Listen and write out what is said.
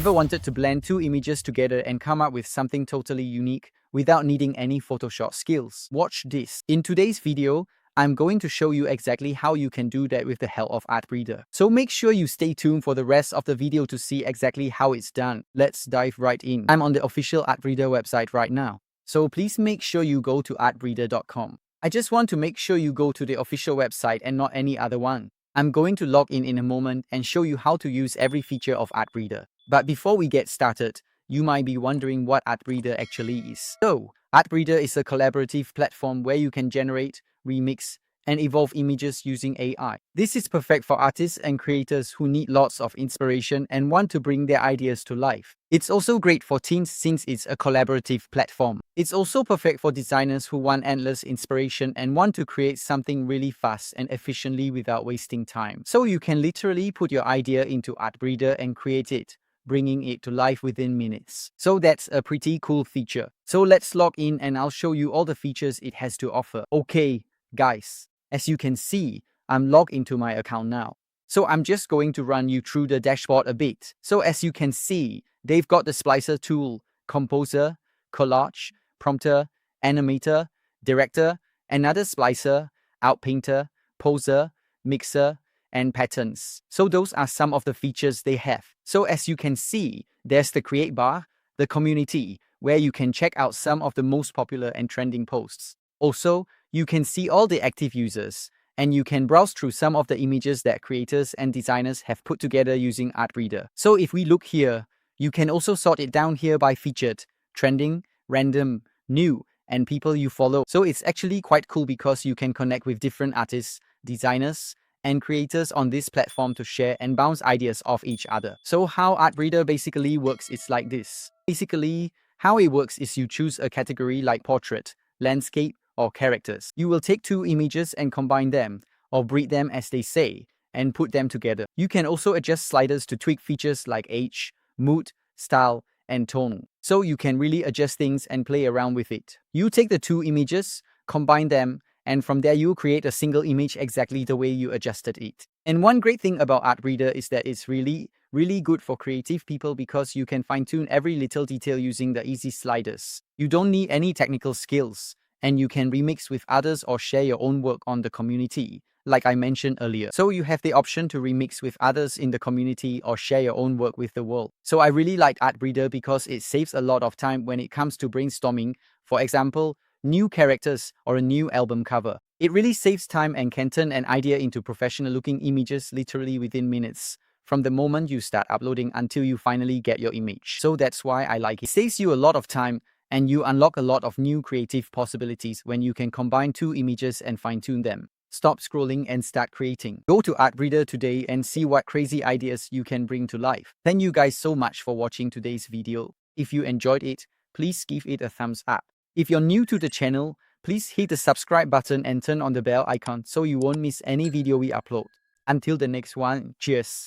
Ever wanted to blend two images together and come up with something totally unique without needing any Photoshop skills? Watch this. In today's video, I'm going to show you exactly how you can do that with the help of Artbreeder. So make sure you stay tuned for the rest of the video to see exactly how it's done. Let's dive right in. I'm on the official Artbreeder website right now. So please make sure you go to artbreeder.com. I just want to make sure you go to the official website and not any other one. I'm going to log in a moment and show you how to use every feature of Artbreeder. But before we get started, you might be wondering what Artbreeder actually is. So, Artbreeder is a collaborative platform where you can generate, remix, and evolve images using AI. This is perfect for artists and creators who need lots of inspiration and want to bring their ideas to life. It's also great for teams since it's a collaborative platform. It's also perfect for designers who want endless inspiration and want to create something really fast and efficiently without wasting time. So you can literally put your idea into Artbreeder and create it, bringing it to life within minutes. So that's a pretty cool feature. So let's log in and I'll show you all the features it has to offer. Okay, guys, as you can see, I'm logged into my account now. So I'm just going to run you through the dashboard a bit. So as you can see, they've got the splicer tool, composer, collage, prompter, animator, director, another splicer, outpainter, poser, mixer, and patterns. So those are some of the features they have. So as you can see, there's the create bar, the community, where you can check out some of the most popular and trending posts. Also, you can see all the active users, and you can browse through some of the images that creators and designers have put together using Artbreeder. So if we look here, you can also sort it down here by featured, trending, random, new, and people you follow. So it's actually quite cool because you can connect with different artists, designers, and creators on this platform to share and bounce ideas off each other. So how Artbreeder basically works is like this. Basically, how it works is you choose a category like portrait, landscape, or characters. You will take two images and combine them, or breed them as they say, and put them together. You can also adjust sliders to tweak features like age, mood, style, and tone. So you can really adjust things and play around with it. You take the two images, combine them, and from there you create a single image exactly the way you adjusted it. And one great thing about Artbreeder is that it's really good for creative people because you can fine-tune every little detail using the easy sliders. You don't need any technical skills, and you can remix with others or share your own work on the community, like I mentioned earlier. So you have the option to remix with others in the community or share your own work with the world. So I really like Artbreeder because it saves a lot of time when it comes to brainstorming. For example, new characters or a new album cover. It really saves time and can turn an idea into professional looking images literally within minutes, from the moment you start uploading until you finally get your image. So that's why I like it. It saves you a lot of time and you unlock a lot of new creative possibilities when you can combine two images and fine-tune them. Stop scrolling and start creating. Go to Artbreeder today and see what crazy ideas you can bring to life. Thank you guys so much for watching today's video. If you enjoyed it, please give it a thumbs up. If you're new to the channel, please hit the subscribe button and turn on the bell icon so you won't miss any video we upload. Until the next one, cheers!